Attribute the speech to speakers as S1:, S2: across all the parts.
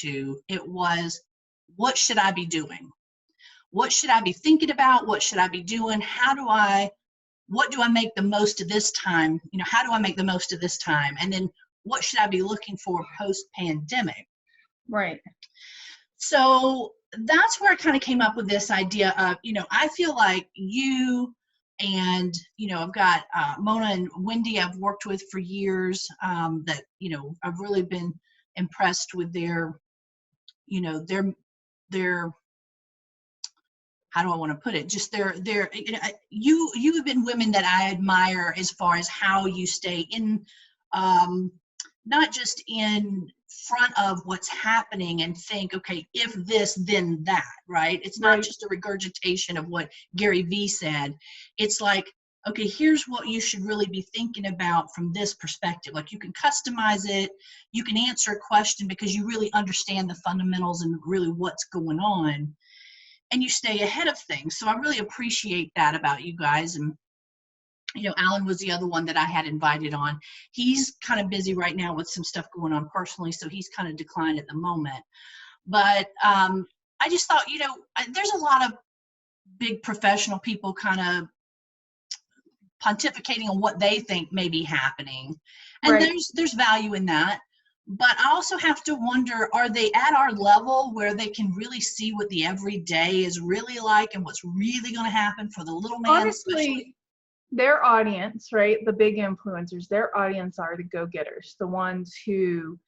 S1: to, it was, what should I be doing? What should I be thinking about? What should I be doing? What do I make the most of this time? How do I make the most of this time? And then what should I be looking for post-pandemic?
S2: Right.
S1: So that's where I kind of came up with this idea of, I feel like you and, I've got Mona and Wendy I've worked with for years, that, I've really been impressed with their how do I want to put it? Just you have been women that I admire as far as how you stay in, not just in front of what's happening and think, okay, if this, then that, right? It's not
S2: Right.
S1: just a regurgitation of what Gary Vee said. It's like, okay, here's what you should really be thinking about from this perspective. Like, you can customize it, you can answer a question because you really understand the fundamentals and really what's going on, and you stay ahead of things. So I really appreciate that about you guys. And Alan was the other one that I had invited on. He's kind of busy right now with some stuff going on personally, so he's kind of declined at the moment. But I just thought, there's a lot of big professional people kind of pontificating on what they think may be happening. And
S2: Right.
S1: there's value in that. But I also have to wonder, are they at our level where they can really see what the everyday is really like and what's really going to happen for the little man?
S2: Honestly,
S1: especially?
S2: their audience, right? The big influencers, their audience are the go-getters, the ones who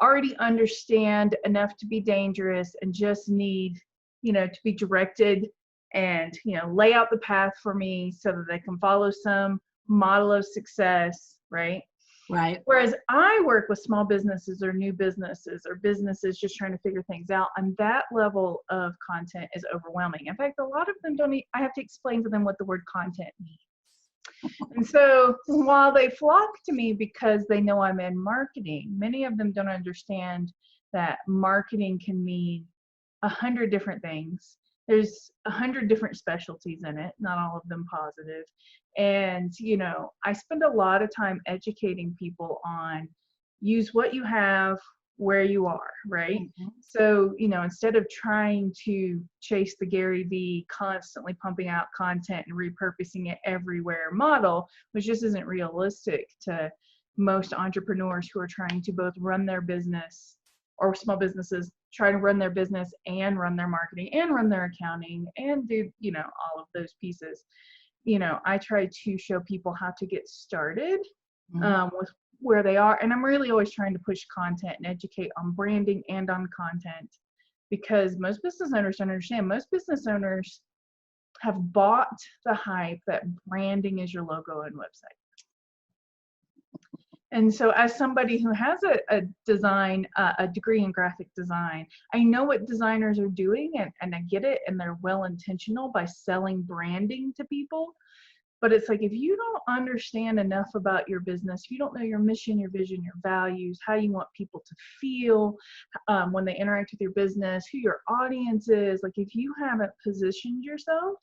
S2: already understand enough to be dangerous and just need, to be directed and, lay out the path for me so that they can follow some model of success, right?
S1: Right.
S2: Whereas I work with small businesses or new businesses or businesses just trying to figure things out, and that level of content is overwhelming. In fact, a lot of them I have to explain to them what the word content means. And so while they flock to me because they know I'm in marketing, many of them don't understand that marketing can mean 100 different things. There's 100 different specialties in it, not all of them positive. And, I spend a lot of time educating people on use what you have where you are, right?
S1: Mm-hmm.
S2: So, instead of trying to chase the Gary Vee constantly pumping out content and repurposing it everywhere model, which just isn't realistic to most entrepreneurs who are trying to both run their business, or small businesses try to run their business and run their marketing and run their accounting and do, all of those pieces. I try to show people how to get started with where they are. And I'm really always trying to push content and educate on branding and on content, because most business owners don't understand. Most business owners have bought the hype that branding is your logo and website. And so as somebody who has a degree in graphic design, I know what designers are doing, and I get it, and they're well-intentional by selling branding to people. But it's like, if you don't understand enough about your business, if you don't know your mission, your vision, your values, how you want people to feel when they interact with your business, who your audience is, like if you haven't positioned yourself,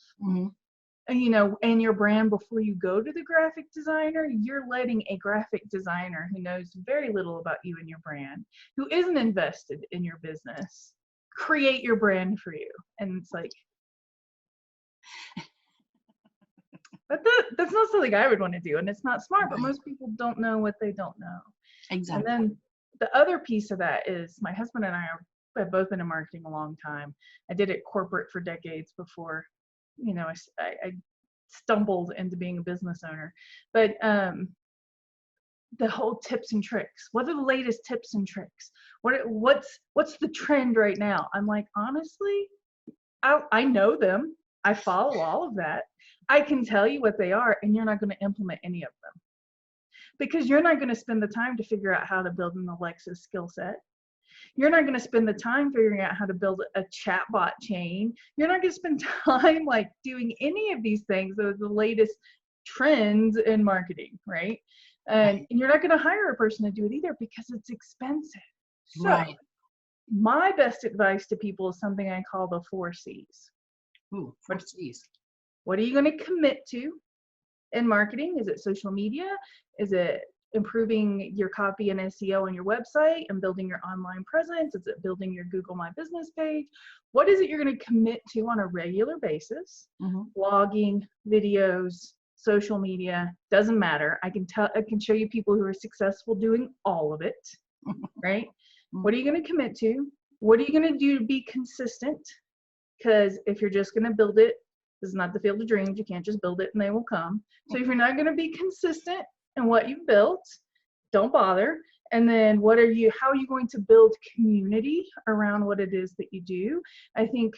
S2: and your brand before you go to the graphic designer, you're letting a graphic designer who knows very little about you and your brand, who isn't invested in your business, create your brand for you. And it's like, that's not something I would want to do, and it's not smart. But most people don't know what they don't know.
S1: Exactly.
S2: And then the other piece of that is my husband and I have both been in marketing a long time. I did it corporate for decades before, I stumbled into being a business owner. But the whole tips and tricks. What are the latest tips and tricks? What's the trend right now? I'm like, honestly, I know them. I follow all of that. I can tell you what they are, and you're not going to implement any of them, because you're not going to spend the time to figure out how to build an Alexa skill set. You're not going to spend the time figuring out how to build a chatbot chain. You're not going to spend time like doing any of these things that are the latest trends in marketing, right? And you're not going to hire a person to do it either, because it's expensive. So my best advice to people is something I call the 4 C's.
S1: Ooh, 4 C's.
S2: What are you going to commit to in marketing? Is it social media? Is it improving your copy and SEO on your website and building your online presence? Is it building your Google My Business page? What is it you're going to commit to on a regular basis? Blogging, videos, social media, doesn't matter. I can show you people who are successful doing all of it, right? What are you going to commit to? What are you going to do to be consistent? Because if you're just going to build it, this is not the field of dreams. You can't just build it and they will come. So if you're not going to be consistent in what you've built, don't bother. And then how are you going to build community around what it is that you do? I think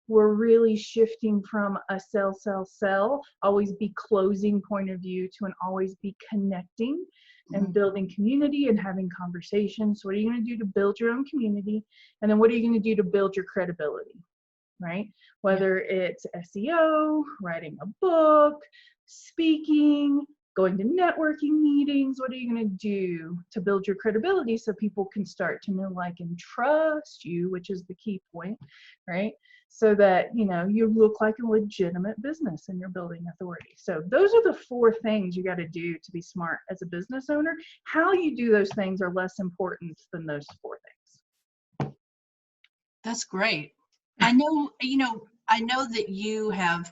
S2: we're really shifting from a sell, always be closing point of view to an always be connecting and building community and having conversations. So what are you going to do to build your own community? And then what are you going to do to build your credibility? Right? Whether it's SEO, writing a book, speaking, going to networking meetings, what are you going to do to build your credibility so people can start to know, like, and trust you, which is the key point, right? So that, you look like a legitimate business and you're building authority. So those are the 4 things you got to do to be smart as a business owner. How you do those things are less important than those 4 things.
S1: That's great. I know that you have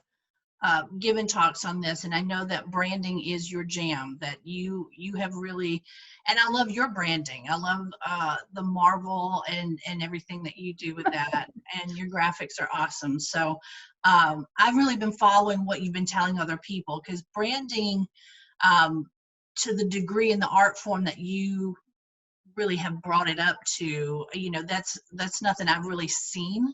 S1: given talks on this, and I know that branding is your jam, that you have really, and I love your branding. I love the Marvel and everything that you do with that, and your graphics are awesome. So I've really been following what you've been telling other people, because branding, to the degree and the art form that you really have brought it up to, that's nothing I've really seen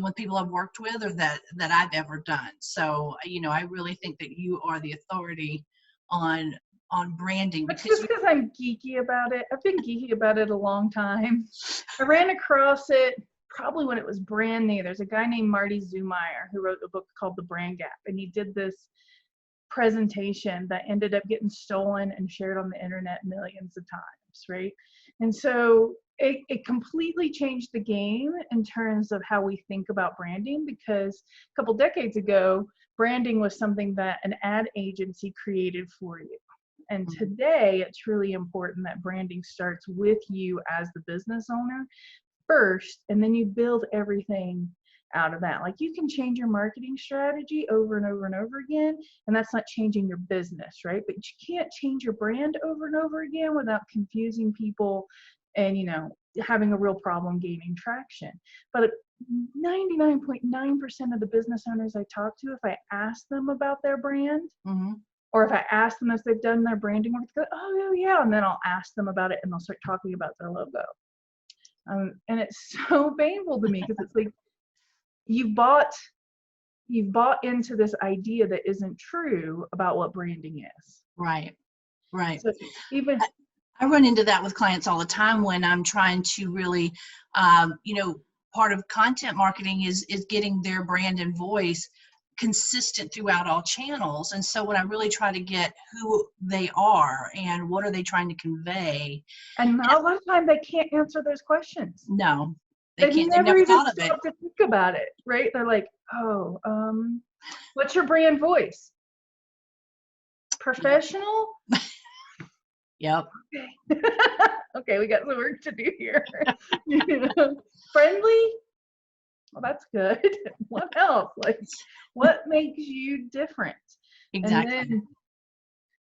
S1: with people I've worked with or that I've ever done. So, I really think that you are the authority on branding.
S2: It's just because I'm geeky about it. I've been geeky about it a long time. I ran across it probably when it was brand new. There's a guy named Marty Zumeyer who wrote a book called The Brand Gap, and he did this presentation that ended up getting stolen and shared on the internet millions of times, right? And so it completely changed the game in terms of how we think about branding, because a couple decades ago, branding was something that an ad agency created for you. And today, it's really important that branding starts with you as the business owner first, and then you build everything out of that. Like, you can change your marketing strategy over and over and over again, and that's not changing your business, right? But you can't change your brand over and over again without confusing people and, having a real problem gaining traction. But 99.9% of the business owners I talk to, if I ask them about their brand, or if I ask them if they've done their branding work, they go, oh yeah, and then I'll ask them about it, and they'll start talking about their logo. And it's so painful to me, because it's like, you've bought into this idea that isn't true about what branding is.
S1: Right.
S2: So even
S1: I run into that with clients all the time when I'm trying to really, part of content marketing is getting their brand and voice consistent throughout all channels. And so when I really try to get who they are and what are they trying to convey.
S2: And a lot of times they can't answer those questions.
S1: No, they can't.
S2: Never
S1: They've never
S2: even
S1: thought of it.
S2: to think about it, right? They're like, what's your brand voice? Professional?
S1: Yep.
S2: Okay, we got some work to do here. Friendly? Well, that's good. What else? Like, what makes you different?
S1: Exactly.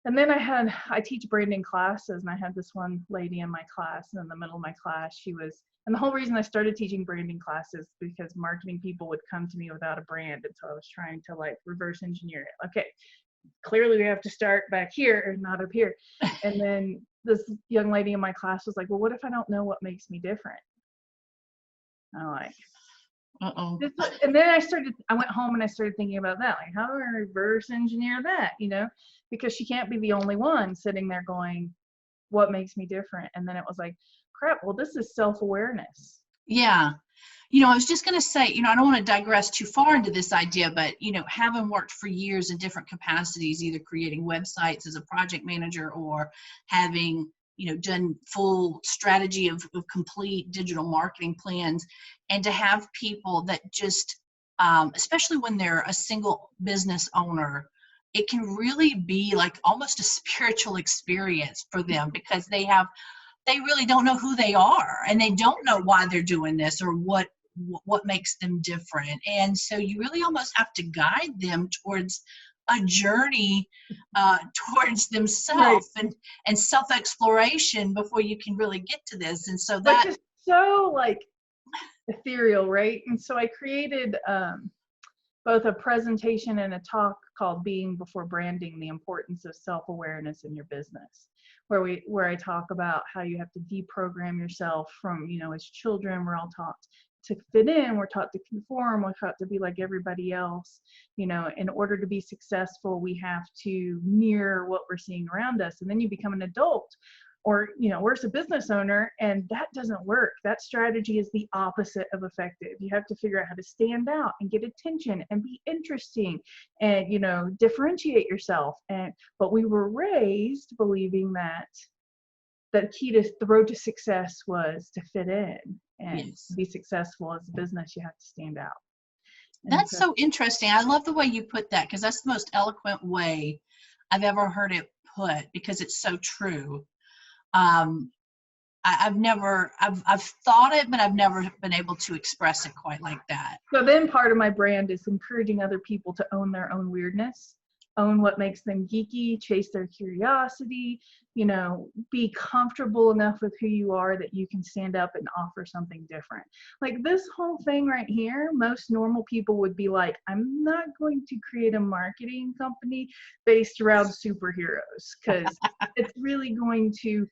S2: And then I teach branding classes, and I had this one lady in my class, and in the middle of my class, and the whole reason I started teaching branding classes because marketing people would come to me without a brand. And so I was trying to reverse engineer it. Okay, clearly we have to start back here and not up here. And then this young lady in my class was like, well, what if I don't know what makes me different? I'm like, and then I went home and I started thinking about that. Like, how do I reverse engineer that? Because she can't be the only one sitting there going, what makes me different? And then it was like, crap, well, this is self-awareness.
S1: Yeah. I was just going to say, I don't want to digress too far into this idea, but, having worked for years in different capacities, either creating websites as a project manager or having, done full strategy of complete digital marketing plans, and to have people that just, especially when they're a single business owner, it can really be like almost a spiritual experience for them, because they really don't know who they are, and they don't know why they're doing this or what makes them different. And so you really almost have to guide them towards a journey towards themselves,
S2: Right.
S1: and self-exploration before you can really get to this. And so
S2: Which
S1: that,
S2: is so like ethereal, right? And so I created both a presentation and a talk called Being Before Branding: The Importance of Self-Awareness in Your Business, where I talk about how you have to deprogram yourself from, as children, we're all taught to fit in, we're taught to conform, we're taught to be like everybody else. In order to be successful, we have to mirror what we're seeing around us. And then you become an adult, or worse, a business owner, and that doesn't work. That strategy is the opposite of effective. You have to figure out how to stand out and get attention and be interesting and differentiate yourself. But we were raised believing that the key to the road to success was to fit in, and
S1: yes,
S2: to be successful as a business, you have to stand out. And
S1: that's so interesting. I love the way you put that, because that's the most eloquent way I've ever heard it put, because it's so true. I've thought it, but I've never been able to express it quite like that.
S2: So then part of my brand is encouraging other people to own their own weirdness, own what makes them geeky, chase their curiosity, be comfortable enough with who you are that you can stand up and offer something different. Like this whole thing right here, most normal people would be like, I'm not going to create a marketing company based around superheroes, because it's really going to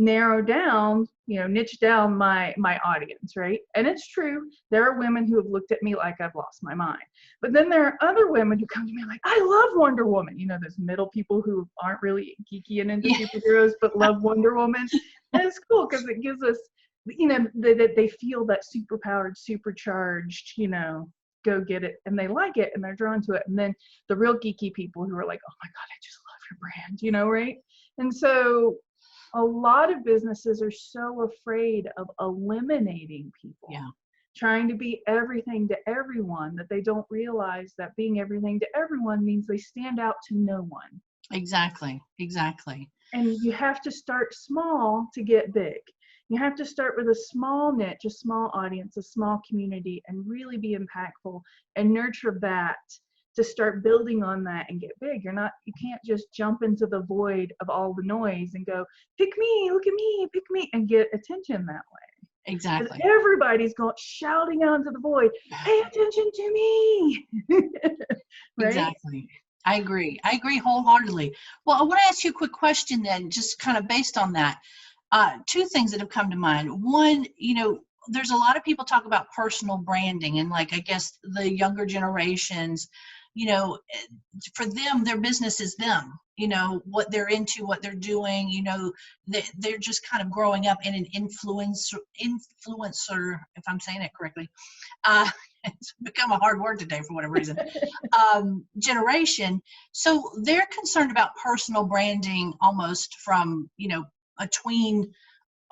S2: narrow down, niche down my audience, right? And it's true, there are women who have looked at me like I've lost my mind. But then there are other women who come to me like, I love Wonder Woman. Those middle people who aren't really geeky and into superheroes but love Wonder Woman. And it's cool because it gives us, that they feel that superpowered, supercharged, go get it, and they like it and they're drawn to it. And then the real geeky people who are like, oh my God, I just love your brand, right? And so a lot of businesses are so afraid of eliminating people, trying to be everything to everyone, that they don't realize that being everything to everyone means they stand out to no one.
S1: Exactly.
S2: And you have to start small to get big. You have to start with a small niche, a small audience, a small community, and really be impactful and nurture that to start building on that and get big. You can't just jump into the void of all the noise and go, pick me, look at me, pick me, and get attention that way.
S1: Exactly.
S2: Everybody's shouting out into the void, pay attention to me. Right?
S1: Exactly. I agree wholeheartedly. Well, I want to ask you a quick question then, just kind of based on that. Two things that have come to mind. One, there's a lot of people talk about personal branding, and like, I guess the younger generations, for them, their business is them, what they're into, what they're doing, they're just kind of growing up in an influencer, if I'm saying it correctly. It's become a hard word today for whatever reason. Generation. So they're concerned about personal branding almost from, a tween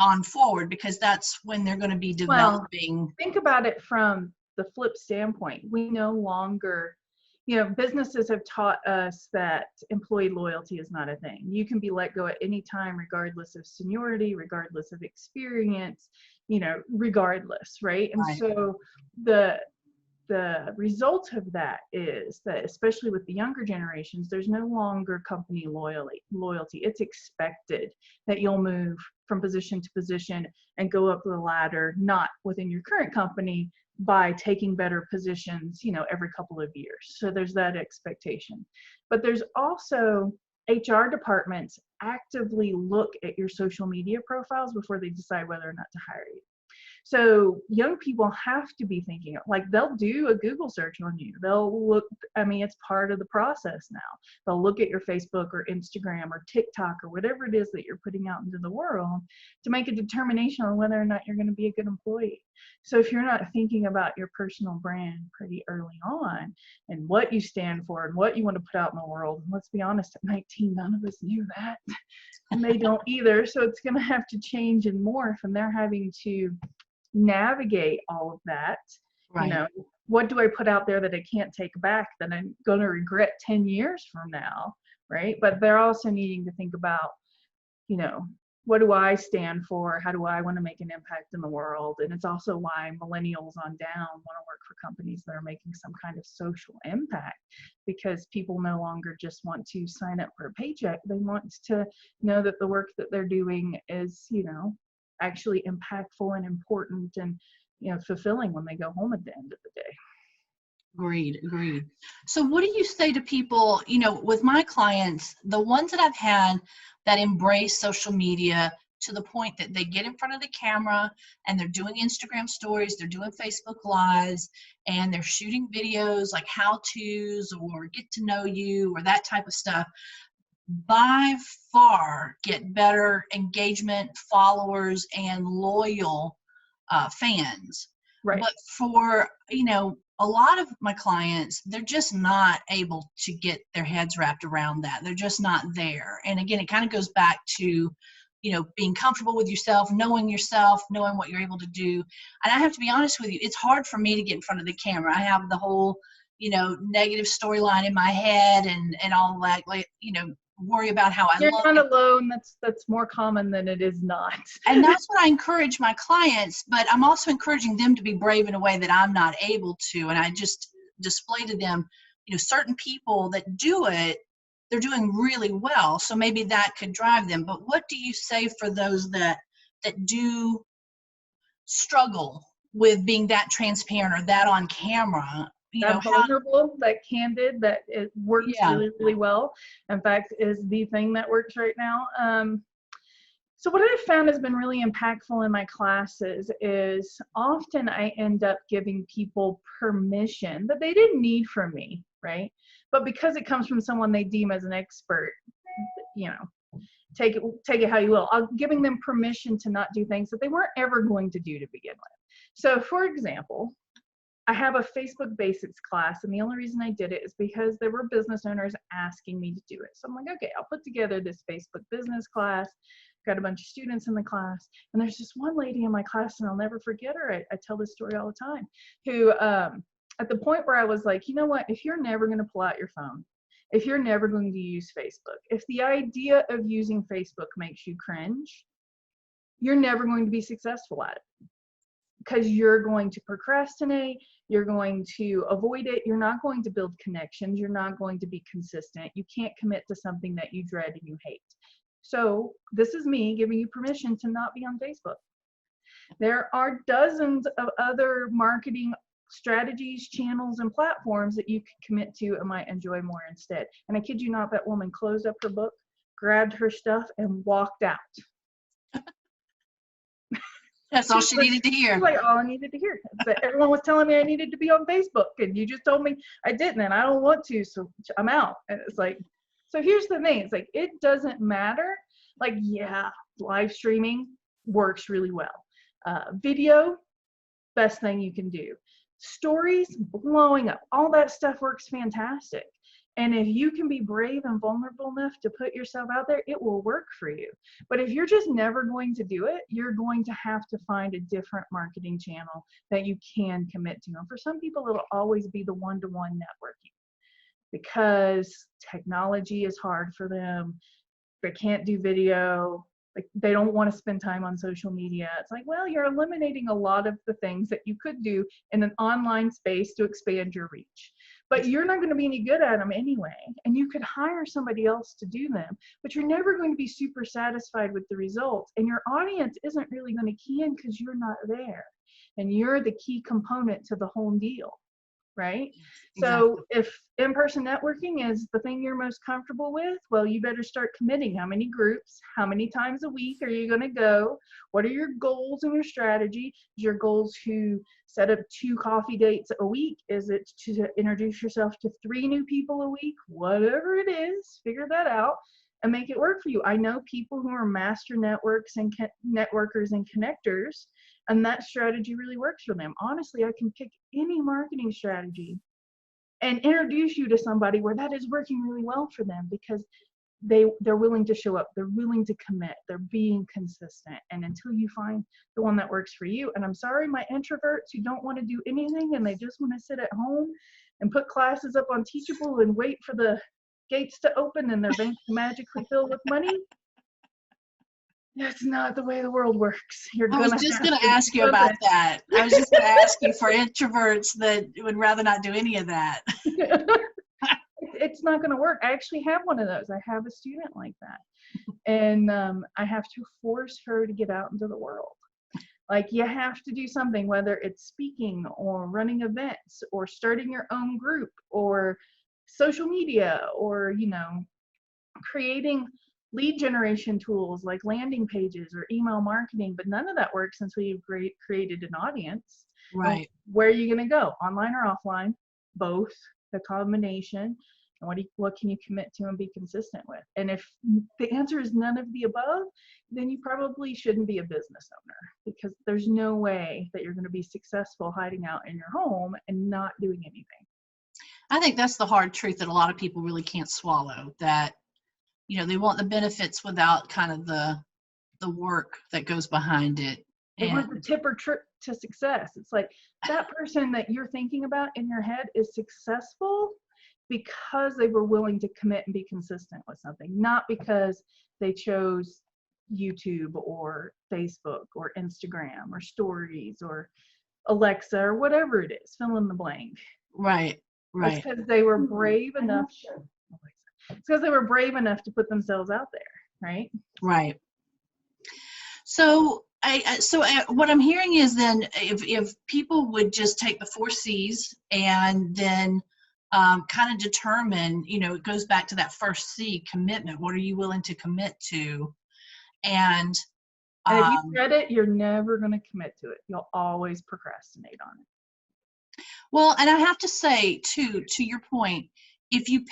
S1: on forward, because that's when they're going to be developing.
S2: Well, think about it from the flip standpoint. We no longer, businesses have taught us that employee loyalty is not a thing. You can be let go at any time, regardless of seniority, regardless of experience, regardless, right? And so the result of that is that, especially with the younger generations, there's no longer company loyalty. It's expected that you'll move from position to position and go up the ladder, not within your current company, by taking better positions, every couple of years. So there's that expectation. But there's also HR departments actively look at your social media profiles before they decide whether or not to hire you. So young people have to be thinking, like, they'll do a Google search on you. They'll look, it's part of the process now. They'll look at your Facebook or Instagram or TikTok or whatever it is that you're putting out into the world to make a determination on whether or not you're going to be a good employee. So if you're not thinking about your personal brand pretty early on and what you stand for and what you want to put out in the world, and let's be honest, at 19, none of us knew that. And they don't either. So it's going to have to change and morph, and they're having to navigate all of that, what do I put out there that I can't take back that I'm going to regret 10 years from now, right? But they're also needing to think about, you know, what do I stand for? How do I want to make an impact in the world? And it's also why millennials on down want to work for companies that are making some kind of social impact, because people no longer just want to sign up for a paycheck. They want to know that the work that they're doing is, you know, actually impactful and important and, you know, fulfilling when they go home at the end of the day.
S1: Agreed. So what do you say to people, you know, with my clients, the ones that I've had that embrace social media to the point that they get in front of the camera and they're doing Instagram stories, they're doing Facebook Lives, and they're shooting videos like how-tos or get to know you or that type of stuff, by far get better engagement, followers, and loyal fans.
S2: Right.
S1: But for, you know, a lot of my clients, they're just not able to get their heads wrapped around that. They're just not there. And again, it kind of goes back to, you know, being comfortable with yourself, knowing what you're able to do. And I have to be honest with you, it's hard for me to get in front of the camera. I have the whole, you know, negative storyline in my head and all that, like, you know, worry about how I
S2: You're
S1: look.
S2: not alone. That's more common than it is not.
S1: And that's what I encourage my clients, but I'm also encouraging them to be brave in a way that I'm not able to. And I just display to them, you know, certain people that do it, they're doing really well. So maybe that could drive them. But what do you say for those that do struggle with being that transparent or that on camera? You know,
S2: That vulnerable, that candid, that it works really, really well. In fact, is the thing that works right now. So what I've found has been really impactful in my classes is often I end up giving people permission that they didn't need from me, right? But because it comes from someone they deem as an expert, you know, take it how you will. I'm giving them permission to not do things that they weren't ever going to do to begin with. So for example, I have a Facebook basics class, and the only reason I did it is because there were business owners asking me to do it. So I'm like, okay, I'll put together this Facebook business class. Got a bunch of students in the class, and there's this one lady in my class, and I'll never forget her. I tell this story all the time, who at the point where I was like, you know what, if you're never going to pull out your phone, if you're never going to use Facebook, if the idea of using Facebook makes you cringe, you're never going to be successful at it. Because you're going to procrastinate, you're going to avoid it, you're not going to build connections, you're not going to be consistent, you can't commit to something that you dread and you hate. So this is me giving you permission to not be on Facebook. There are dozens of other marketing strategies, channels, and platforms that you can commit to and might enjoy more instead. And I kid you not, that woman closed up her book, grabbed her stuff, and walked out.
S1: That's all she needed to hear.
S2: Like all I needed to hear. But everyone was telling me I needed to be on Facebook, and you just told me I didn't, and I don't want to, so I'm out. And it's like, so here's the thing. It's like, it doesn't matter. Like, yeah, live streaming works really well. Video, best thing you can do. Stories, blowing up. All that stuff works fantastic. And if you can be brave and vulnerable enough to put yourself out there, it will work for you. But if you're just never going to do it, you're going to have to find a different marketing channel that you can commit to. And for some people, it'll always be the one-to-one networking, because technology is hard for them. They can't do video. Like, they don't want to spend time on social media. It's like, well, you're eliminating a lot of the things that you could do in an online space to expand your reach. But you're not going to be any good at them anyway. And you could hire somebody else to do them, but you're never going to be super satisfied with the results. And your audience isn't really going to key in because you're not there. And you're the key component to the whole deal, right? Exactly. So if in-person networking is the thing you're most comfortable with, well, you better start committing. How many groups, how many times a week are you going to go? What are your goals and your strategy? Is your goals to set up 2 coffee dates a week? Is it to introduce yourself to 3 new people a week? Whatever it is, figure that out and make it work for you. I know people who are master networks and networkers and connectors, and that strategy really works for them. Honestly, I can pick any marketing strategy and introduce you to somebody where that is working really well for them, because they're willing to show up, they're willing to commit, they're being consistent. And until you find the one that works for you, and I'm sorry, my introverts who don't want to do anything and they just want to sit at home and put classes up on Teachable and wait for the gates to open and their bank to magically fill with money, that's not the way the world works.
S1: I was just going to ask you about that. I was just going to ask you for introverts that would rather not do any of that.
S2: It's not going to work. I actually have one of those. I have a student like that. And I have to force her to get out into the world. Like, you have to do something, whether it's speaking or running events or starting your own group or social media or, you know, creating lead generation tools like landing pages or email marketing. But none of that works until you've created an audience.
S1: Right.
S2: Where are you going to go? Online or offline? Both. The combination. And what can you commit to and be consistent with? And if the answer is none of the above, then you probably shouldn't be a business owner, because there's no way that you're going to be successful hiding out in your home and not doing anything.
S1: I think that's the hard truth that a lot of people really can't swallow, that, you know, they want the benefits without kind of the work that goes behind it.
S2: They want the tip or trick to success. It's like that person that you're thinking about in your head is successful because they were willing to commit and be consistent with something, not because they chose YouTube or Facebook or Instagram or stories or Alexa or whatever it is, fill in the blank.
S1: Right.
S2: It's because they were brave enough. It's because they were brave enough to put themselves out there, right?
S1: Right. So what I'm hearing is then if people would just take the 4 C's and then kind of determine, you know, it goes back to that first C, commitment. What are you willing to commit to? And
S2: if you said it, you're never going to commit to it. You'll always procrastinate on it.
S1: Well, and I have to say too, to your point, if you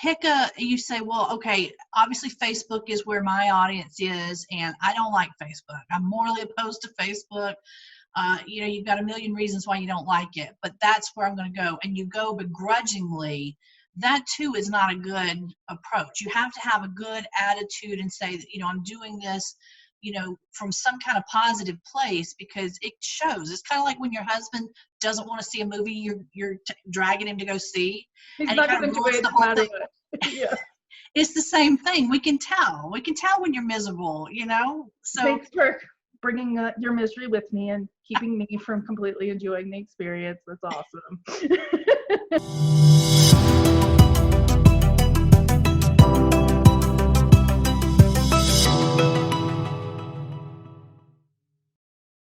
S1: you say, well, okay, obviously Facebook is where my audience is, and I don't like Facebook. I'm morally opposed to Facebook. You know, you've got a million reasons why you don't like it, but that's where I'm going to go. And you go begrudgingly. That too is not a good approach. You have to have a good attitude and say that, you know, I'm doing this, you know, from some kind of positive place, because it shows. It's kind of like when your husband doesn't want to see a movie you're dragging him to go see.
S2: He's
S1: and
S2: not going to enjoy it no matter what. Yeah.
S1: It's the same thing. We can tell when you're miserable, you know? So
S2: thanks for bringing your misery with me and keeping me from completely enjoying the experience. That's awesome.